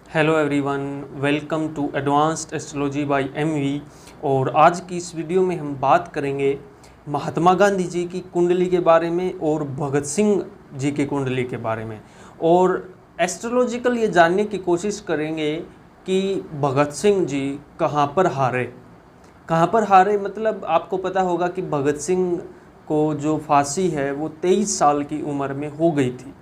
Hello everyone, welcome to advanced astrology by MV. और आज की इस वीडियो में हम बात करेंगे महात्मा गांधी जी की कुंडली के बारे में और भगत सिंह जी की कुंडली के बारे में। और एस्ट्रोलॉजिकल ये जानने की कोशिश करेंगे कि भगत सिंह जी कहाँ पर हारे। मतलब आपको पता होगा कि भगत सिंह को जो फांसी है वो 23 साल की उम्र में हो गई थी।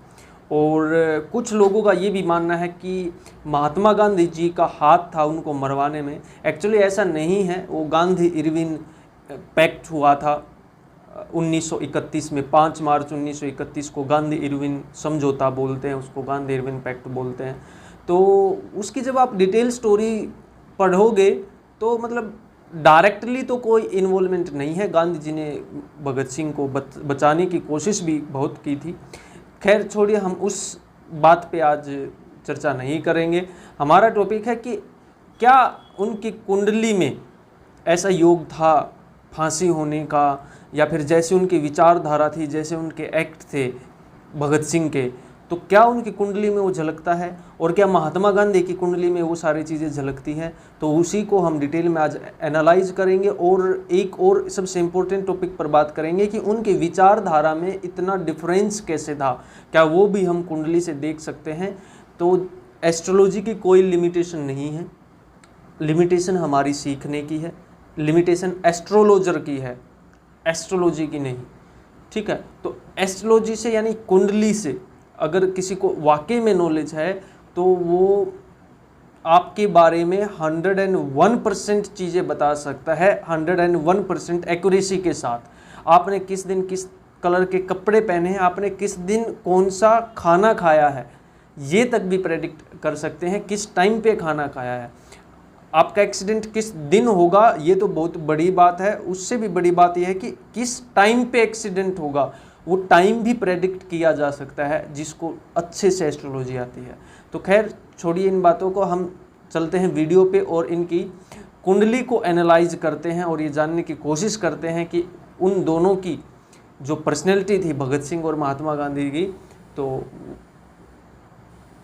और कुछ लोगों का ये भी मानना है कि महात्मा गांधी जी का हाथ था उनको मरवाने में। एक्चुअली ऐसा नहीं है, वो गांधी इरविन पैक्ट हुआ था 1931 में। 5 मार्च 1931 को गांधी इरविन समझौता बोलते हैं उसको, गांधी इरविन पैक्ट बोलते हैं। तो उसकी जब आप डिटेल स्टोरी पढ़ोगे तो मतलब डायरेक्टली तो कोई इन्वॉल्वमेंट नहीं है। गांधी जी ने भगत सिंह को बचाने की कोशिश भी बहुत की थी। खैर छोड़िए, हम उस बात पे आज चर्चा नहीं करेंगे। हमारा टॉपिक है कि क्या उनकी कुंडली में ऐसा योग था फांसी होने का, या फिर जैसे उनकी विचारधारा थी, जैसे उनके एक्ट थे भगत सिंह के, तो क्या उनकी कुंडली में वो झलकता है, और क्या महात्मा गांधी की कुंडली में वो सारी चीज़ें झलकती हैं। तो उसी को हम डिटेल में आज एनालाइज करेंगे। और एक और सबसे इम्पोर्टेंट टॉपिक पर बात करेंगे कि उनकी विचारधारा में इतना डिफरेंस कैसे था, क्या वो भी हम कुंडली से देख सकते हैं। तो एस्ट्रोलॉजी की कोई लिमिटेशन नहीं है, लिमिटेशन हमारी सीखने की है, लिमिटेशन एस्ट्रोलॉजर की है, एस्ट्रोलॉजी की नहीं। ठीक है, तो एस्ट्रोलॉजी से यानी कुंडली से अगर किसी को वाकई में नॉलेज है तो वो आपके बारे में 101% चीज़ें बता सकता है, 101% एक्यूरेसी के साथ। आपने किस दिन किस कलर के कपड़े पहने हैं, आपने किस दिन कौन सा खाना खाया है, ये तक भी प्रेडिक्ट कर सकते हैं, किस टाइम पे खाना खाया है। आपका एक्सीडेंट किस दिन होगा, ये तो बहुत बड़ी बात है। उससे भी बड़ी बात यह है कि किस टाइम पे एक्सीडेंट होगा, वो टाइम भी प्रेडिक्ट किया जा सकता है, जिसको अच्छे से एस्ट्रोलॉजी आती है। तो खैर छोड़िए इन बातों को, हम चलते हैं वीडियो पे और इनकी कुंडली को एनालाइज करते हैं और ये जानने की कोशिश करते हैं कि उन दोनों की जो पर्सनैलिटी थी भगत सिंह और महात्मा गांधी की, तो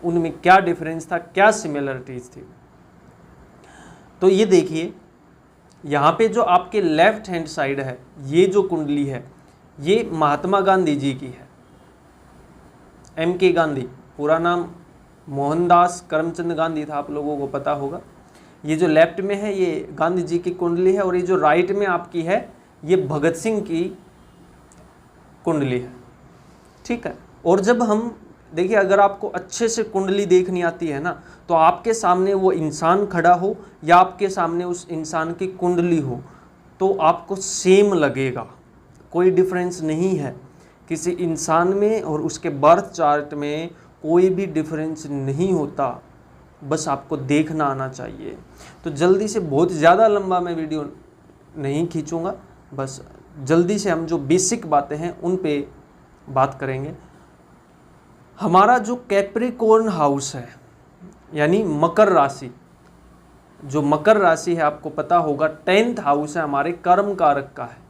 उनमें क्या डिफरेंस था, क्या सिमिलरिटीज थी। तो ये देखिए, यहाँ पे जो आपके लेफ्ट हैंड साइड है, ये जो कुंडली है ये महात्मा गांधी जी की है। M.K. गांधी, पूरा नाम मोहनदास करमचंद गांधी था, आप लोगों को पता होगा। ये जो लेफ्ट में है ये गांधी जी की कुंडली है, और ये जो राइट में आपकी है ये भगत सिंह की कुंडली है। ठीक है, और जब हम देखिए, अगर आपको अच्छे से कुंडली देखनी आती है ना, तो आपके सामने वो इंसान खड़ा हो या आपके सामने उस इंसान की कुंडली हो, तो आपको सेम लगेगा, कोई डिफरेंस नहीं है। किसी इंसान में और उसके बर्थ चार्ट में कोई भी डिफरेंस नहीं होता, बस आपको देखना आना चाहिए। तो जल्दी से, बहुत ज़्यादा लंबा मैं वीडियो नहीं खींचूंगा, बस जल्दी से हम जो बेसिक बातें हैं उन पे बात करेंगे। हमारा जो कैप्रिकॉर्न हाउस है यानी मकर राशि, जो मकर राशि है आपको पता होगा 10th हाउस है, हमारे कर्म कारक का है।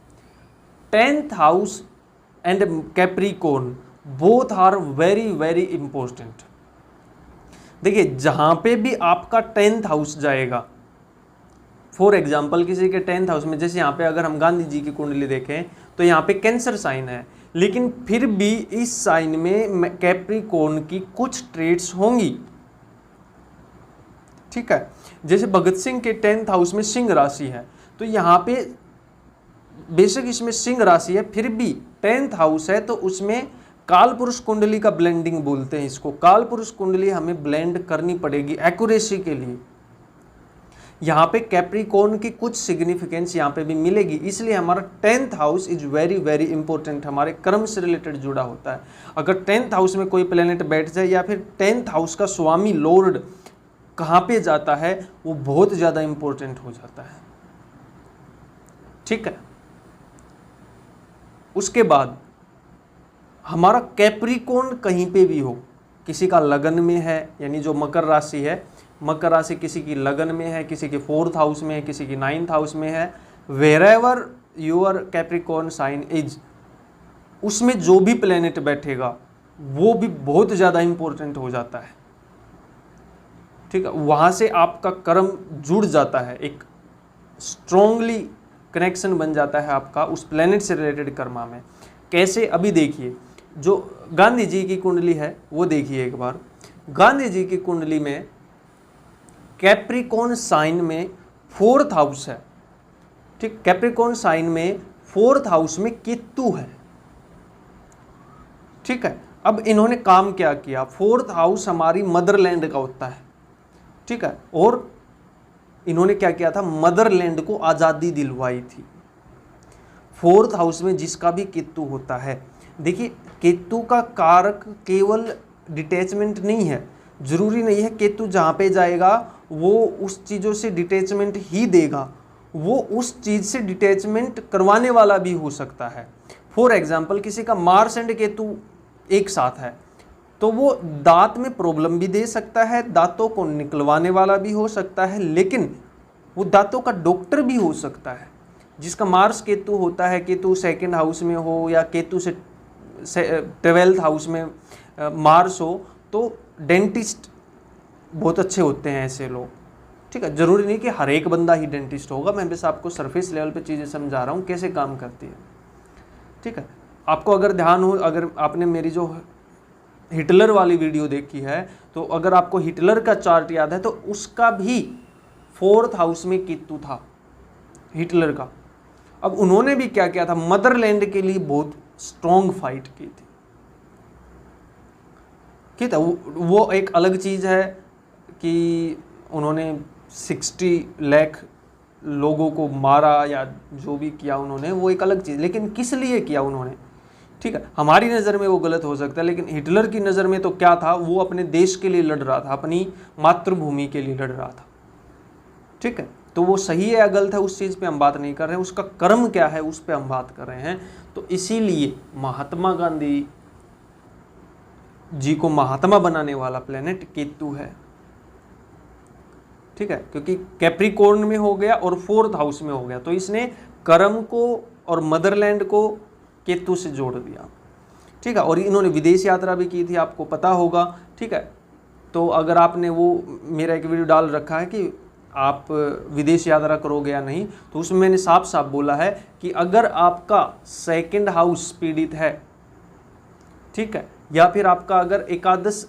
10th house and Capricorn both are very very important. देखिए, जहां पे भी आपका 10th हाउस जाएगा, फॉर एग्जाम्पल किसी के 10th हाउस में, जैसे यहाँ पे अगर हम गांधी जी की कुंडली देखें तो यहाँ पे कैंसर साइन है, लेकिन फिर भी इस साइन में कैप्रिकॉर्न की कुछ ट्रेड्स होंगी। ठीक है, जैसे भगत सिंह के 10th हाउस में सिंह राशि है, तो यहाँ पे बेशक इसमें सिंह राशि है, फिर भी 10th हाउस है, तो उसमें काल पुरुष कुंडली का ब्लेंडिंग बोलते हैं इसको। काल पुरुष कुंडली हमें ब्लेंड करनी पड़ेगी एक्यूरेसी के लिए। यहाँ पे कैप्रिकॉर्न की कुछ सिग्निफिकेंस यहाँ पे भी मिलेगी, इसलिए हमारा 10th house is very very important, हमारे कर्म से रिलेटेड जुड़ा होता है। अगर 10th हाउस में कोई प्लेनेट बैठ जाए या फिर 10th हाउस का स्वामी लॉर्ड कहाँ पे जाता है, वो बहुत ज़्यादा इंपॉर्टेंट हो जाता है। ठीक है, उसके बाद हमारा कैप्रिकॉर्न कहीं पे भी हो, किसी का लगन में है, यानी जो मकर राशि है, मकर राशि किसी की लगन में है, किसी के 4th हाउस में है, किसी की 9th हाउस में है, wherever your Capricorn sign is, उसमें जो भी प्लेनेट बैठेगा वो भी बहुत ज़्यादा इंपॉर्टेंट हो जाता है। ठीक है, वहाँ से आपका कर्म जुड़ जाता है, एक स्ट्रॉन्गली कनेक्शन बन जाता है आपका उस प्लेनेट से रिलेटेड कर्मा में। कैसे, अभी देखिए जो गांधी जी की कुंडली है वो देखिए एक बार। गांधी जी की कुंडली में कैप्रिकॉर्न साइन में 4th हाउस है, ठीक, कैप्रिकॉर्न साइन में 4th हाउस में केतु है, ठीक है। अब इन्होंने काम क्या किया, 4th हाउस हमारी मदरलैंड का होता है, ठीक है, और इन्होंने क्या किया था, मदरलैंड को आज़ादी दिलवाई थी। 4th हाउस में जिसका भी केतु होता है, देखिए केतु का कारक केवल डिटैचमेंट नहीं है, जरूरी नहीं है केतु जहाँ पे जाएगा वो उस चीज़ों से डिटैचमेंट ही देगा, वो उस चीज़ से डिटैचमेंट करवाने वाला भी हो सकता है। फॉर एग्जाम्पल किसी का मार्स एंड केतु एक साथ है तो वो दांत में प्रॉब्लम भी दे सकता है, दांतों को निकलवाने वाला भी हो सकता है, लेकिन वो दांतों का डॉक्टर भी हो सकता है। जिसका मार्स केतु होता है, केतु 2nd हाउस में हो या केतु से 12th हाउस में मार्स हो, तो डेंटिस्ट बहुत अच्छे होते हैं ऐसे लोग, ठीक है। जरूरी नहीं कि हर एक बंदा ही डेंटिस्ट होगा, मैं बस आपको सरफेस लेवल पे चीज़ें समझा रहा हूँ कैसे काम करती है, ठीक है। आपको अगर ध्यान हो, अगर आपने मेरी जो हिटलर वाली वीडियो देखी है, तो अगर आपको हिटलर का चार्ट याद है तो उसका भी 4th हाउस में केतु था, हिटलर का। अब उन्होंने भी क्या किया था, मदरलैंड के लिए बहुत स्ट्रॉन्ग फाइट की थी, ठीक है। वो एक अलग चीज़ है कि उन्होंने 60 लाख लोगों को मारा या जो भी किया उन्होंने, वो एक अलग चीज़, लेकिन किस लिए किया उन्होंने, ठीक है। हमारी नज़र में वो गलत हो सकता है, लेकिन हिटलर की नज़र में तो क्या था, वो अपने देश के लिए लड़ रहा था, अपनी मातृभूमि के लिए लड़ रहा था, ठीक है। तो वो सही है या गलत है उस चीज़ पे हम बात नहीं कर रहे हैं, उसका कर्म क्या है उस पे हम बात कर रहे हैं। तो इसीलिए महात्मा गांधी जी को महात्मा बनाने वाला प्लेनेट केतु है, ठीक है, क्योंकि कैप्रिकॉर्न में हो गया और 4th हाउस में हो गया, तो इसने कर्म को और मदरलैंड को केतु से जोड़ दिया, ठीक है। और इन्होंने विदेश यात्रा भी की थी, आपको पता होगा, ठीक है। तो अगर आपने वो मेरा एक वीडियो डाल रखा है कि आप विदेश यात्रा करोगे या नहीं, तो उसमें मैंने साफ साफ बोला है कि अगर आपका 2nd हाउस पीड़ित है, ठीक है, या फिर आपका अगर एकादश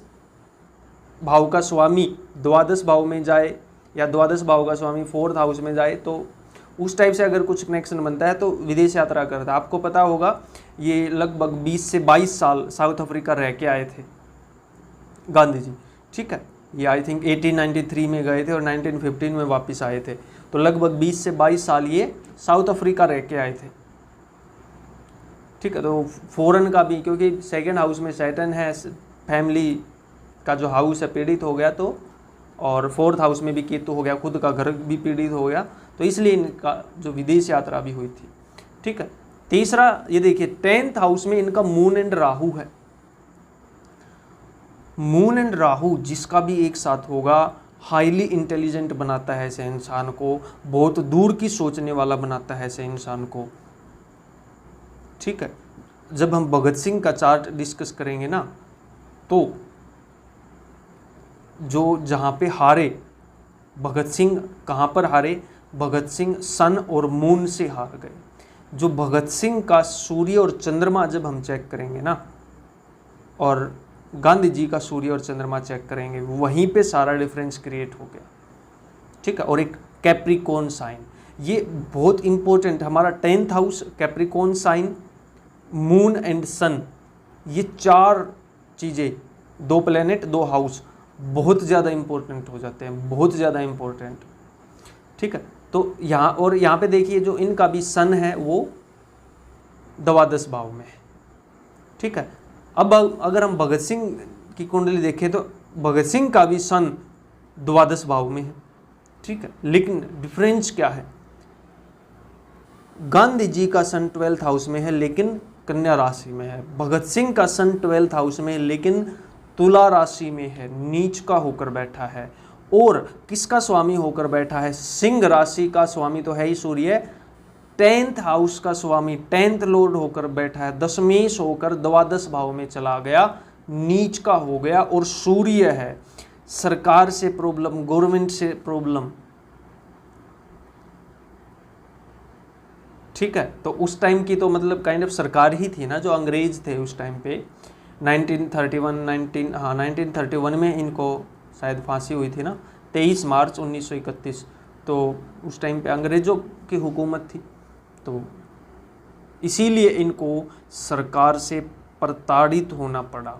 भाव का स्वामी द्वादश भाव में जाए या द्वादश भाव का स्वामी 4th हाउस में जाए, तो उस टाइप से अगर कुछ कनेक्शन बनता है तो विदेश यात्रा करता है। आपको पता होगा ये लगभग 20 से 22 साल साउथ अफ्रीका रह के आए थे गांधी जी, ठीक है। ये आई थिंक 1893 में गए थे और 1915 में वापस आए थे, तो लगभग 20 से 22 साल ये साउथ अफ्रीका रह के आए थे, ठीक है। तो फॉरेन का भी, क्योंकि 2nd हाउस में सैटर्न है, फैमिली का जो हाउस है पीड़ित हो गया, तो और 4th हाउस में भी केतु हो गया, खुद का घर भी पीड़ित हो गया, तो इसलिए इनका जो विदेश यात्रा भी हुई थी, ठीक है। तीसरा ये देखिए 10th हाउस में इनका मून एंड राहु है। मून एंड राहु जिसका भी एक साथ होगा, हाईली इंटेलिजेंट बनाता है ऐसे इंसान को, बहुत दूर की सोचने वाला बनाता है ऐसे इंसान को, ठीक है। जब हम भगत सिंह का चार्ट डिस्कस करेंगे ना, तो जो जहाँ पे हारे भगत सिंह, कहाँ पर हारे, भगत सिंह सन और मून से हार गए। जो भगत सिंह का सूर्य और चंद्रमा जब हम चेक करेंगे ना, और गांधी जी का सूर्य और चंद्रमा चेक करेंगे, वहीं पे सारा डिफरेंस क्रिएट हो गया, ठीक है। और एक कैप्रिकॉर्न साइन, ये बहुत इंपॉर्टेंट, हमारा 10th house Capricorn sign, moon and sun, ये 4 चीज़ें, 2 प्लेनेट 2 हाउस बहुत ज़्यादा इंपॉर्टेंट हो जाते हैं, बहुत ज़्यादा इंपॉर्टेंट, ठीक है। तो यहाँ और यहाँ पे देखिए जो इनका भी सन है वो द्वादश भाव में है, ठीक है। अब अगर हम भगत सिंह की कुंडली देखें तो भगत सिंह का भी सन द्वादश भाव में है, ठीक है। लेकिन डिफरेंस क्या है, गांधी जी का सन 12th हाउस में है लेकिन कन्या राशि में है, भगत सिंह का सन 12th हाउस में है लेकिन तुला राशि में है, नीच का होकर बैठा है। और किसका स्वामी होकर बैठा है, सिंह राशि का स्वामी तो है ही सूर्य, 10th हाउस का स्वामी 10th लॉर्ड होकर बैठा है, दशमेश होकर द्वादश भाव में चला गया, नीच का हो गया, और सूर्य है सरकार से प्रॉब्लम, गवर्नमेंट से प्रॉब्लम। ठीक है, तो उस टाइम की तो मतलब काइंड ऑफ सरकार ही थी ना, जो अंग्रेज थे उस टाइम पे। 1931 में इनको शायद फांसी हुई थी ना, 23 मार्च 1931। तो उस टाइम पे अंग्रेज़ों की हुकूमत थी, तो इसीलिए इनको सरकार से प्रताड़ित होना पड़ा।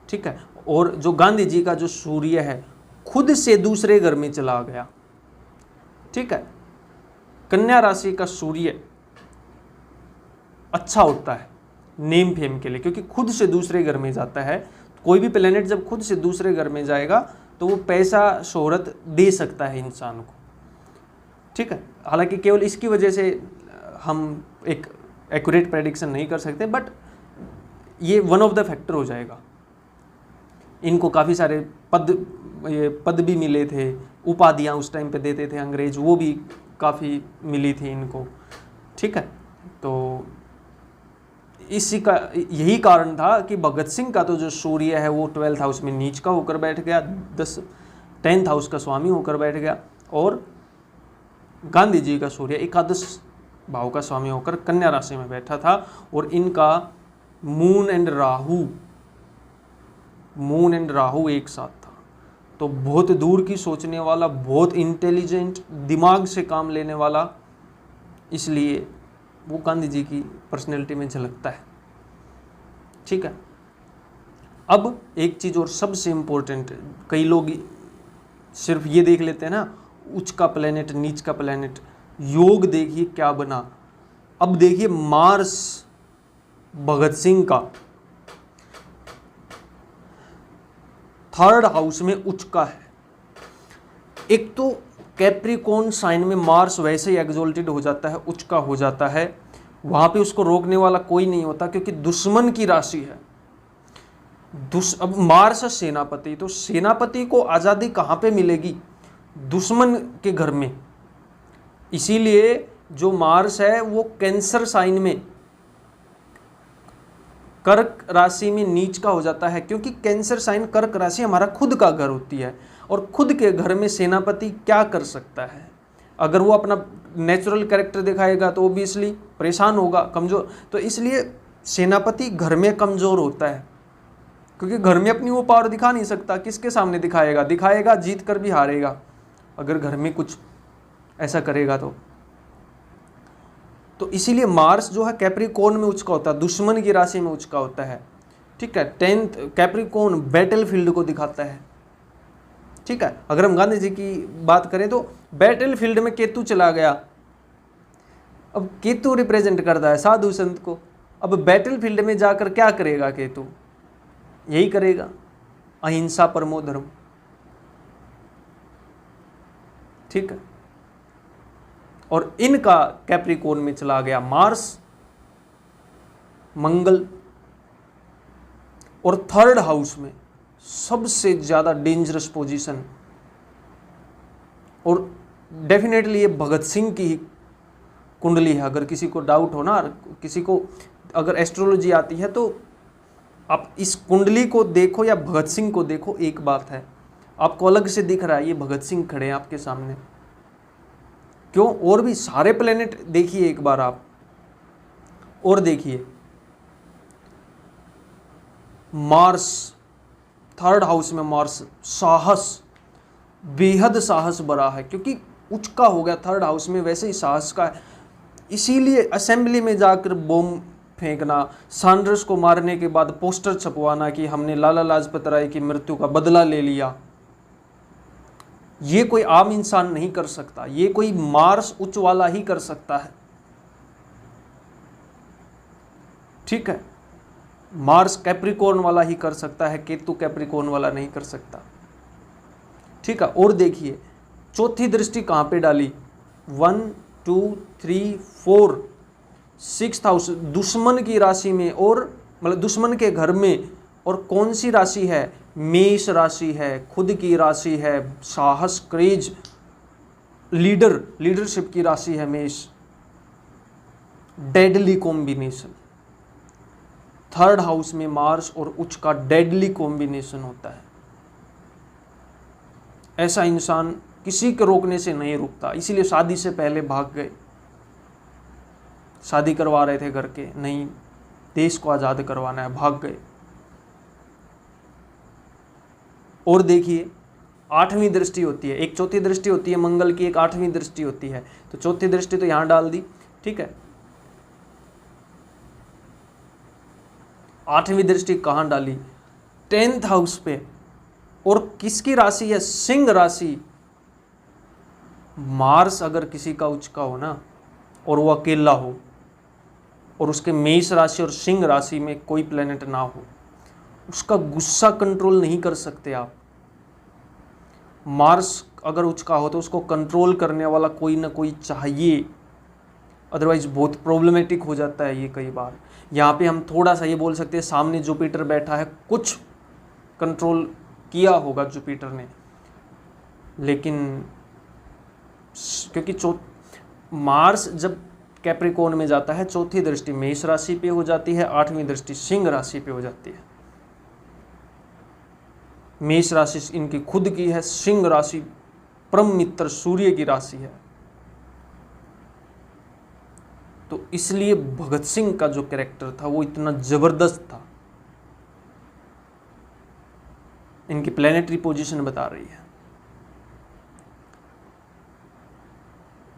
ठीक है, और जो गांधी जी का जो सूर्य है खुद से दूसरे घर में चला गया। ठीक है, कन्या राशि का सूर्य अच्छा होता है नेम फेम के लिए, क्योंकि खुद से दूसरे घर में जाता है। कोई भी प्लेनेट जब खुद से दूसरे घर में जाएगा तो वो पैसा शोहरत दे सकता है इंसान को। ठीक है, हालांकि केवल इसकी वजह से हम एक एक्यूरेट प्रेडिक्शन नहीं कर सकते, बट ये वन ऑफ द फैक्टर हो जाएगा। इनको काफ़ी सारे पद भी मिले थे, उपाधियाँ उस टाइम पे देते थे अंग्रेज, वो भी काफ़ी मिली थी इनको। ठीक है, तो इसी का यही कारण था कि भगत सिंह का तो जो सूर्य है वो 12th हाउस में नीच का होकर बैठ गया, 10th हाउस का स्वामी होकर बैठ गया, और गांधी जी का सूर्य एकादश भाव का स्वामी होकर कन्या राशि में बैठा था। और इनका मून एंड राहु एक साथ था, तो बहुत दूर की सोचने वाला, बहुत इंटेलिजेंट, दिमाग से काम लेने वाला, इसलिए वो गांधी जी की पर्सनैलिटी में झलकता है। ठीक है, अब एक चीज़ और सबसे इम्पोर्टेंट, कई लोग सिर्फ ये देख लेते हैं ना, उच्च का प्लेनेट, नीच का प्लेनेट, योग देखिए क्या बना। अब देखिए मार्स भगत सिंह का 3rd हाउस में उच्च का है। एक तो कैप्रिकॉर्न साइन में मार्स वैसे ही एग्जॉल्टेड हो जाता है, उच्च का हो जाता है, वहां पे उसको रोकने वाला कोई नहीं होता, क्योंकि दुश्मन की राशि है। अब मार्स सेनापति, तो सेनापति को आज़ादी कहाँ पे मिलेगी? दुश्मन के घर में। इसीलिए जो मार्स है वो कैंसर साइन में, कर्क राशि में नीच का हो जाता है, क्योंकि कैंसर साइन, कर्क राशि हमारा खुद का घर होती है, और खुद के घर में सेनापति क्या कर सकता है? अगर वो अपना नेचुरल कैरेक्टर दिखाएगा तो ओबियसली परेशान होगा, कमज़ोर। तो इसलिए सेनापति घर में कमज़ोर होता है, क्योंकि घर में अपनी वो पावर दिखा नहीं सकता। किसके सामने दिखाएगा जीत कर भी हारेगा अगर घर में कुछ ऐसा करेगा तो इसीलिए मार्स जो है कैप्रिकॉर्न में उच्च का होता है, दुश्मन की राशि में उच्च का होता है। ठीक है, 10th कैप्रिकॉर्न बैटल फील्ड को दिखाता है। ठीक है, अगर हम गांधी जी की बात करें तो बैटल फील्ड में केतु चला गया। अब केतु रिप्रेजेंट करता है साधु संत को। अब बैटल फील्ड में जाकर क्या करेगा केतु? यही करेगा, अहिंसा परमो धर्म। ठीक है, और इनका कैप्रिकॉर्न में चला गया मार्स, मंगल, और 3rd हाउस में सबसे ज्यादा डेंजरस पोजीशन। और डेफिनेटली ये भगत सिंह की कुंडली है। अगर किसी को डाउट हो ना, किसी को अगर एस्ट्रोलॉजी आती है, तो आप इस कुंडली को देखो या भगत सिंह को देखो, एक बात है, आपको अलग से दिख रहा है ये भगत सिंह खड़े हैं आपके सामने। क्यों? और भी सारे प्लेनेट देखिए एक बार आप, और देखिए मार्स 3rd हाउस में, मार्स साहस, बेहद साहस भरा है, क्योंकि उच्च का हो गया 3rd हाउस में, वैसे ही साहस का है। इसीलिए असेंबली में जाकर बॉम्ब फेंकना, सैंडर्स को मारने के बाद पोस्टर छपवाना कि हमने लाला लाजपत राय की मृत्यु का बदला ले लिया, ये कोई आम इंसान नहीं कर सकता, ये कोई मार्स उच्च वाला ही कर सकता है। ठीक है, मार्स कैप्रिकॉर्न वाला ही कर सकता है, केतु कैप्रिकॉर्न वाला नहीं कर सकता। ठीक है, और देखिए चौथी दृष्टि कहां पे डाली? 1 2 3 4 6th हाउस, दुश्मन की राशि में, और मतलब दुश्मन के घर में। और कौन सी राशि है? मेष राशि है, खुद की राशि है, साहस, क्रेज, लीडरशिप की राशि है मेष। Deadly combination. 3rd हाउस में मार्स और उच्च का डेडली कॉम्बिनेशन होता है। ऐसा इंसान किसी के रोकने से नहीं रुकता, इसीलिए शादी से पहले भाग गए। शादी करवा रहे थे घर के, नहीं देश को आज़ाद करवाना है, भाग गए। और देखिए 8वीं दृष्टि होती है, एक चौथी दृष्टि होती है मंगल की, एक 8वीं दृष्टि होती है। तो चौथी दृष्टि तो यहां डाल दी, ठीक है। 8वीं दृष्टि कहां डाली? 10th हाउस पे। और किसकी राशि है? सिंह राशि। मार्स अगर किसी का उच्च का हो ना, और वो अकेला हो, और उसके मेष राशि और सिंह राशि में कोई प्लेनेट ना हो, उसका गुस्सा कंट्रोल नहीं कर सकते आप। मार्स अगर उच्च का हो तो उसको कंट्रोल करने वाला कोई ना कोई चाहिए, अदरवाइज बहुत प्रॉब्लमेटिक हो जाता है ये कई बार। यहाँ पे हम थोड़ा सा ये बोल सकते हैं सामने जुपिटर बैठा है, कुछ कंट्रोल किया होगा जुपिटर ने, लेकिन क्योंकि मार्स जब कैप्रिकॉर्न में जाता है, चौथी दृष्टि मेष राशि पे हो जाती है, 8वीं दृष्टि सिंह राशि पे हो जाती है। मेष राशि इनकी खुद की है, सिंह राशि परम मित्र सूर्य की राशि है। तो इसलिए भगत सिंह का जो कैरेक्टर था वो इतना जबरदस्त था। इनकी प्लेनेटरी पोजीशन बता रही है,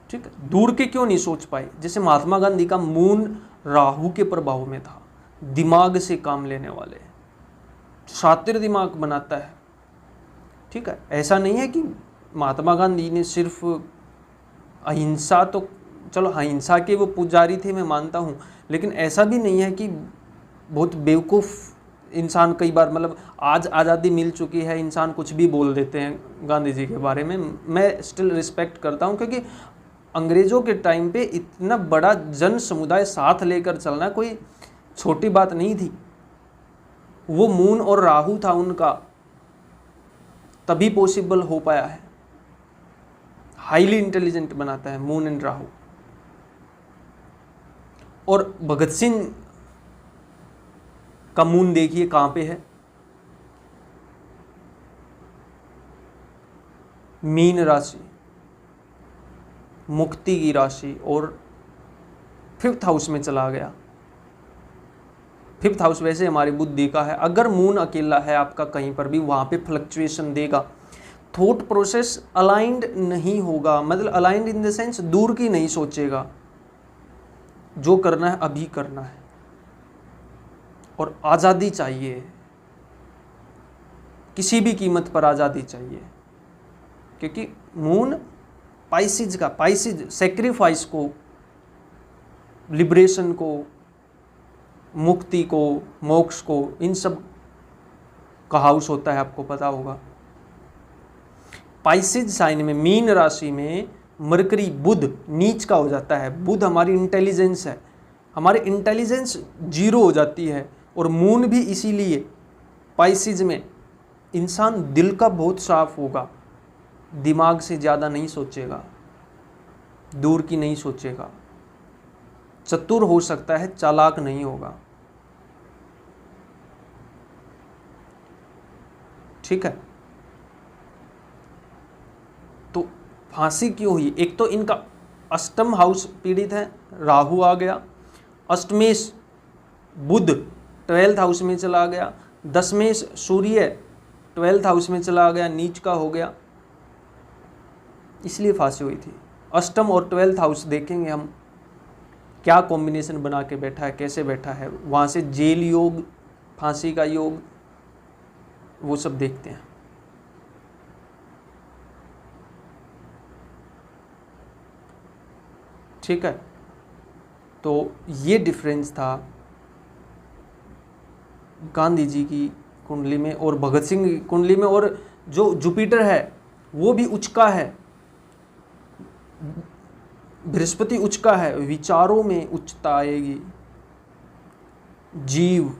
ठीक है। दूर के क्यों नहीं सोच पाए? जैसे महात्मा गांधी का मून राहु के प्रभाव में था, दिमाग से काम लेने वाले, शातिर दिमाग बनाता है, ठीक है। ऐसा नहीं है कि महात्मा गांधी ने सिर्फ अहिंसा, तो चलो अहिंसा के वो पुजारी थे, मैं मानता हूँ, लेकिन ऐसा भी नहीं है कि बहुत बेवकूफ़ इंसान कई बार, मतलब आज आज़ादी मिल चुकी है, इंसान कुछ भी बोल देते हैं गांधी जी के बारे में। मैं स्टिल रिस्पेक्ट करता हूँ, क्योंकि अंग्रेज़ों के टाइम पे इतना बड़ा जन समुदाय साथ लेकर चलना कोई छोटी बात नहीं थी। वो मून और राहु था उनका, तभी पॉसिबल हो पाया है। हाईली इंटेलिजेंट बनाता है मून एंड राहु। और भगत सिंह का मून देखिए कहां पे है, मीन राशि, मुक्ति की राशि, और 5th हाउस में चला गया। 5th हाउस वैसे हमारी बुद्धि का है। अगर मून अकेला है आपका कहीं पर भी, वहां पे फ्लक्चुएशन देगा, थॉट प्रोसेस अलाइंड नहीं होगा, मतलब अलाइंड इन द सेंस दूर की नहीं सोचेगा, जो करना है अभी करना है। और आज़ादी चाहिए, किसी भी कीमत पर आज़ादी चाहिए, क्योंकि मून पाइसिज सेक्रीफाइस को, लिबरेशन को, मुक्ति को, मोक्ष को, इन सब का हाउस होता है, आपको पता होगा। पाइसिज साइन में, मीन राशि में मरकरी, बुध नीच का हो जाता है। बुध हमारी इंटेलिजेंस है, हमारी इंटेलिजेंस 0 हो जाती है। और मून भी इसीलिए पाइसिज में, इंसान दिल का बहुत साफ होगा, दिमाग से ज़्यादा नहीं सोचेगा, दूर की नहीं सोचेगा, चतुर हो सकता है, चालाक नहीं होगा, ठीक है। तो फांसी क्यों हुई? एक तो इनका अष्टम हाउस पीड़ित है, राहु आ गया, अष्टमेश बुध 12th हाउस में चला गया, दशमेश सूर्य 12th हाउस में चला गया, नीच का हो गया, इसलिए फांसी हुई थी। अष्टम और 12th हाउस देखेंगे हम क्या कॉम्बिनेशन बना के बैठा है, कैसे बैठा है, वहाँ से जेल योग, फांसी का योग, वो सब देखते हैं। ठीक है, तो ये डिफरेंस था गांधी जी की कुंडली में और भगत सिंह की कुंडली में। और जो जुपिटर है वो भी उच्च का है, बृहस्पति उच्च का है, विचारों में उच्चता आएगी, जीव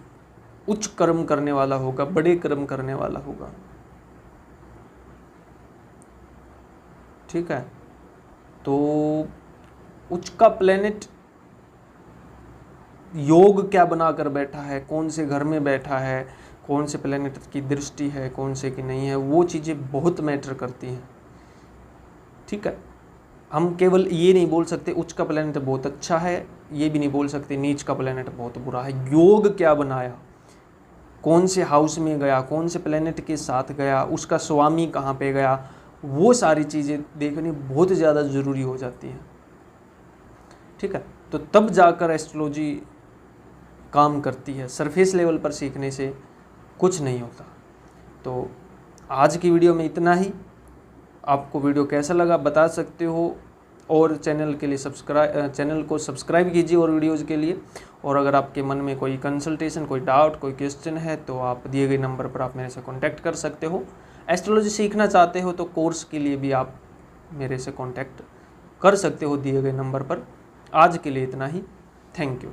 उच्च कर्म करने वाला होगा, बड़े कर्म करने वाला होगा, ठीक है। तो उच्च का प्लेनेट योग क्या बनाकर बैठा है, कौन से घर में बैठा है, कौन से प्लैनेट की दृष्टि है, कौन से की नहीं है, वो चीज़ें बहुत मैटर करती हैं। ठीक है, हम केवल ये नहीं बोल सकते उच्च का प्लैनेट बहुत अच्छा है, ये भी नहीं बोल सकते नीच का प्लैनेट बहुत बुरा है। योग क्या बनाया, कौन से हाउस में गया, कौन से प्लैनेट के साथ गया, उसका स्वामी कहाँ पे गया, वो सारी चीज़ें देखनी बहुत ज़्यादा ज़रूरी हो जाती हैं। ठीक है, तो तब जाकर एस्ट्रोलॉजी काम करती है, सरफेस लेवल पर सीखने से कुछ नहीं होता। तो आज की वीडियो में इतना ही। आपको वीडियो कैसा लगा बता सकते हो, और चैनल को सब्सक्राइब कीजिए और वीडियोज़ के लिए। और अगर आपके मन में कोई कंसल्टेशन, कोई डाउट, कोई क्वेश्चन है तो आप दिए गए नंबर पर आप मेरे से कांटेक्ट कर सकते हो। एस्ट्रोलॉजी सीखना चाहते हो तो कोर्स के लिए भी आप मेरे से कांटेक्ट कर सकते हो दिए गए नंबर पर। आज के लिए इतना ही। Thank you.